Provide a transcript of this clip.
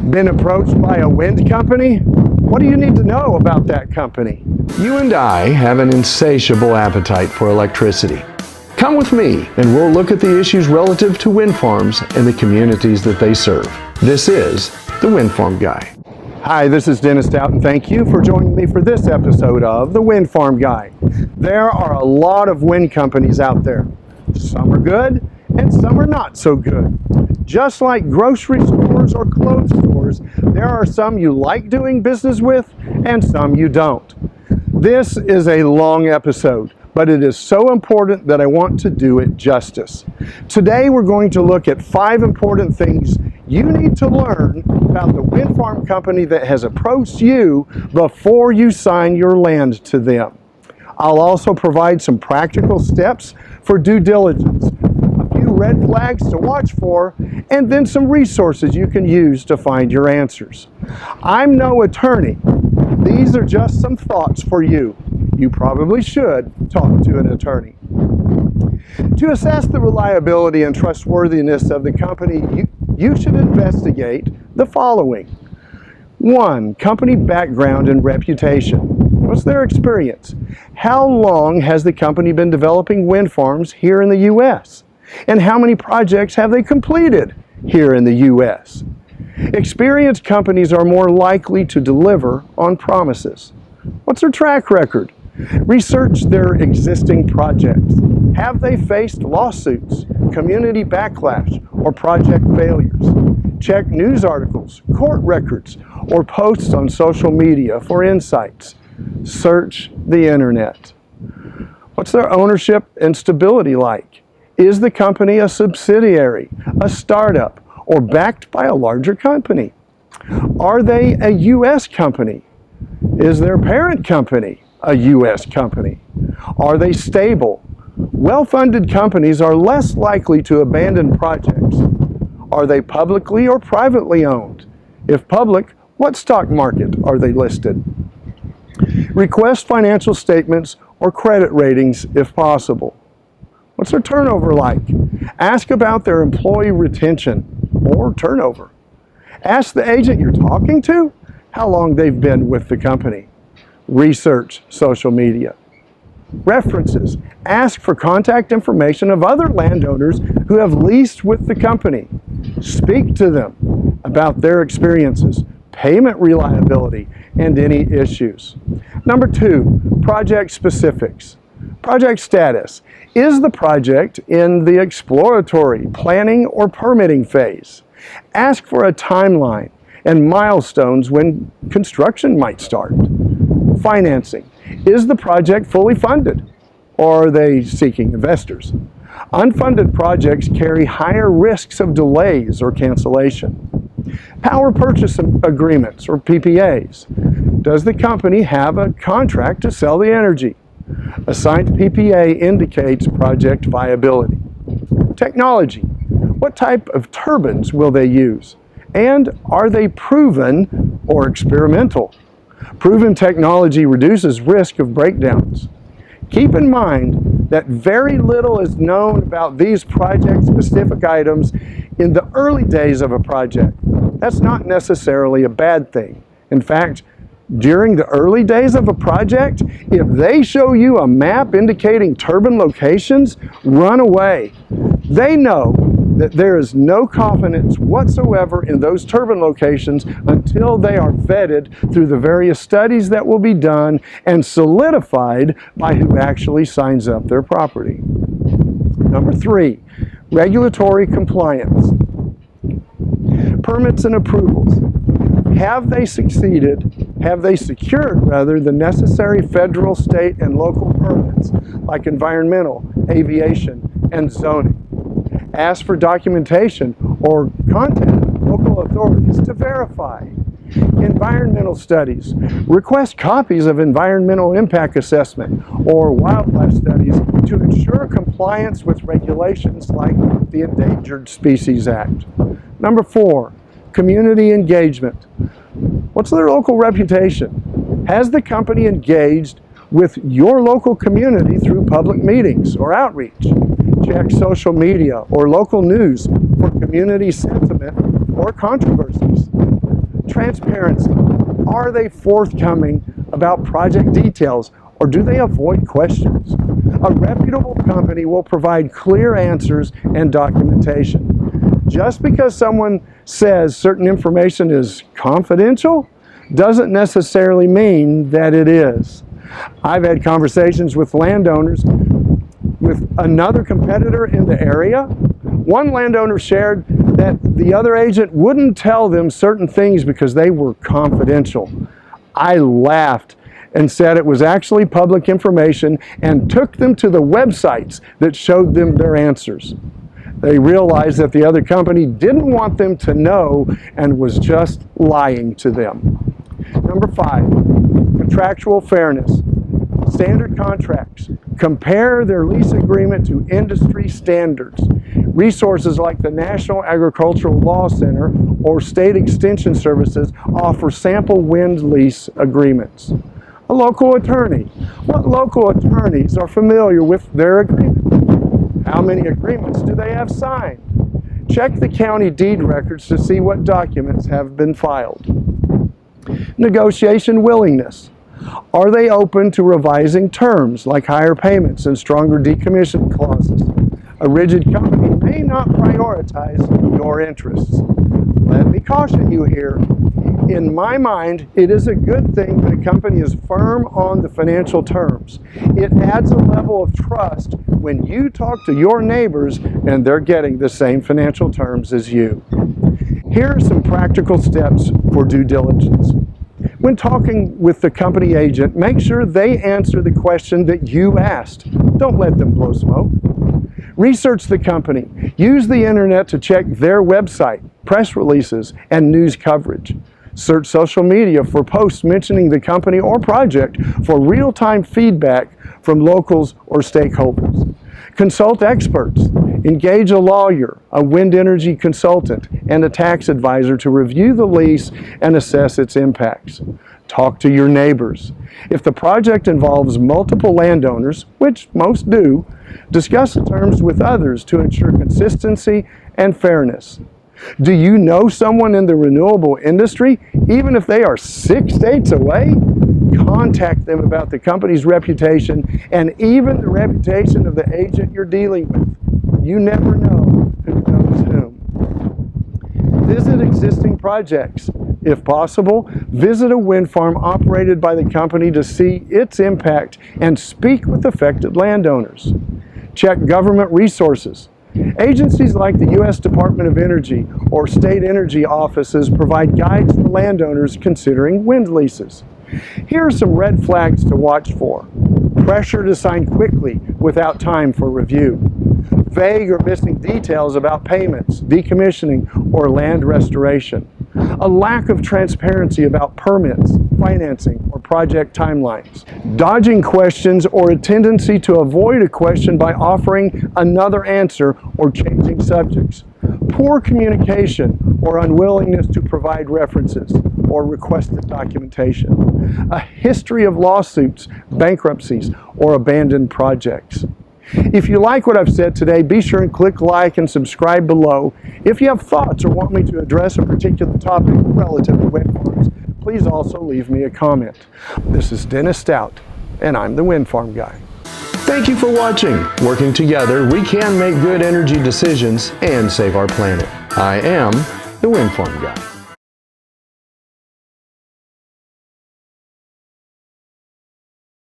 Been approached by a wind company? What do you need to know about that company? You and I have an insatiable appetite for electricity. Come with me and we'll look at the issues relative to wind farms and the communities that they serve. This is the Windfarm Guy. Hi, this is Dennis Stout, and thank you for joining me for this episode of the Windfarm Guy. There are a lot of wind companies out there. Some are good and some are not so good. Just like grocery stores or clothes stores, there are some you like doing business with and some you don't. This is a long episode, but it is so important that I want to do it justice. Today we're going to look at 5 important things you need to learn about the wind farm company that has approached you before you sign your land to them. I'll also provide some practical steps for due diligence, a few red flags to watch for, and then some resources you can use to find your answers. I'm no attorney. These are just some thoughts for you. You probably should talk to an attorney. To assess the reliability and trustworthiness of the company, you should investigate the following. 1. Company background and reputation. What's their experience? How long has the company been developing wind farms here in the U.S.? And how many projects have they completed here in the U.S.? Experienced companies are more likely to deliver on promises. What's their track record? Research their existing projects. Have they faced lawsuits, community backlash, or project failures? Check news articles, court records, or posts on social media for insights. Search the internet. What's their ownership and stability like? Is the company a subsidiary, a startup, or backed by a larger company? Are they a U.S. company? Is their parent company a U.S. company? Are they stable? Well-funded companies are less likely to abandon projects. Are they publicly or privately owned? If public, what stock market are they listed? Request financial statements or credit ratings if possible. What's their turnover like? Ask about their employee retention or turnover. Ask the agent you're talking to how long they've been with the company. Research social media. References. Ask for contact information of other landowners who have leased with the company. Speak to them about their experiences, payment reliability, and any issues. Number 2, project specifics. Project status. Is the project in the exploratory, planning, or permitting phase? Ask for a timeline and milestones when construction might start. Financing. Is the project fully funded, or are they seeking investors? Unfunded projects carry higher risks of delays or cancellation. Power purchase agreements or PPAs. Does the company have a contract to sell the energy? A signed PPA indicates project viability. Technology. What type of turbines will they use? And are they proven or experimental? Proven technology reduces risk of breakdowns. Keep in mind that very little is known about these project-specific items in the early days of a project. That's not necessarily a bad thing. In fact, during the early days of a project, if they show you a map indicating turbine locations, run away. They know that there is no confidence whatsoever in those turbine locations until they are vetted through the various studies that will be done and solidified by who actually signs up their property. Number 3, regulatory compliance. Permits and approvals. Have they secured the necessary federal, state, and local permits like environmental, aviation, and zoning? Ask for documentation or contact local authorities to verify. Environmental studies. Request copies of environmental impact assessment or wildlife studies to ensure compliance with regulations like the Endangered Species Act. Number 4, community engagement. What's their local reputation? Has the company engaged with your local community through public meetings or outreach? Check social media or local news for community sentiment or controversies. Transparency. Are they forthcoming about project details, or do they avoid questions? A reputable company will provide clear answers and documentation. Just because someone says certain information is confidential doesn't necessarily mean that it is. I've had conversations with landowners with another competitor in the area. One landowner shared that the other agent wouldn't tell them certain things because they were confidential. I laughed and said it was actually public information and took them to the websites that showed them their answers. They realized that the other company didn't want them to know and was just lying to them. Number 5, contractual fairness. Standard contracts. Compare their lease agreement to industry standards. Resources like the National Agricultural Law Center or State Extension Services offer sample wind lease agreements. A local attorney. What local attorneys are familiar with their agreement? How many agreements do they have signed? Check the county deed records to see what documents have been filed. Negotiation willingness. Are they open to revising terms like higher payments and stronger decommission clauses? A rigid company may not prioritize your interests. Let me caution you here. In my mind, it is a good thing that a company is firm on the financial terms. It adds a level of trust when you talk to your neighbors and they're getting the same financial terms as you. Here are some practical steps for due diligence. When talking with the company agent, make sure they answer the question that you asked. Don't let them blow smoke. Research the company. Use the internet to check their website, press releases, and news coverage. Search social media for posts mentioning the company or project for real-time feedback from locals or stakeholders. Consult experts. Engage a lawyer, a wind energy consultant, and a tax advisor to review the lease and assess its impacts. Talk to your neighbors. If the project involves multiple landowners, which most do, discuss the terms with others to ensure consistency and fairness. Do you know someone in the renewable industry, even if they are 6 states away? Contact them about the company's reputation and even the reputation of the agent you're dealing with. You never know who knows whom. Visit existing projects. If possible, visit a wind farm operated by the company to see its impact and speak with affected landowners. Check government resources. Agencies like the U.S. Department of Energy or state energy offices provide guides for landowners considering wind leases. Here are some red flags to watch for. Pressure to sign quickly without time for review. Vague or missing details about payments, decommissioning, or land restoration. A lack of transparency about permits, financing, or project timelines. Dodging questions or a tendency to avoid a question by offering another answer or changing subjects. Poor communication or unwillingness to provide references or requested documentation. A history of lawsuits, bankruptcies, or abandoned projects. If you like what I've said today, be sure and click like and subscribe below. If you have thoughts or want me to address a particular topic relative to wind farms, please also leave me a comment. This is Dennis Stout, and I'm the Wind Farm Guy. Thank you for watching. Working together, we can make good energy decisions and save our planet. I am the Wind Farm Guy.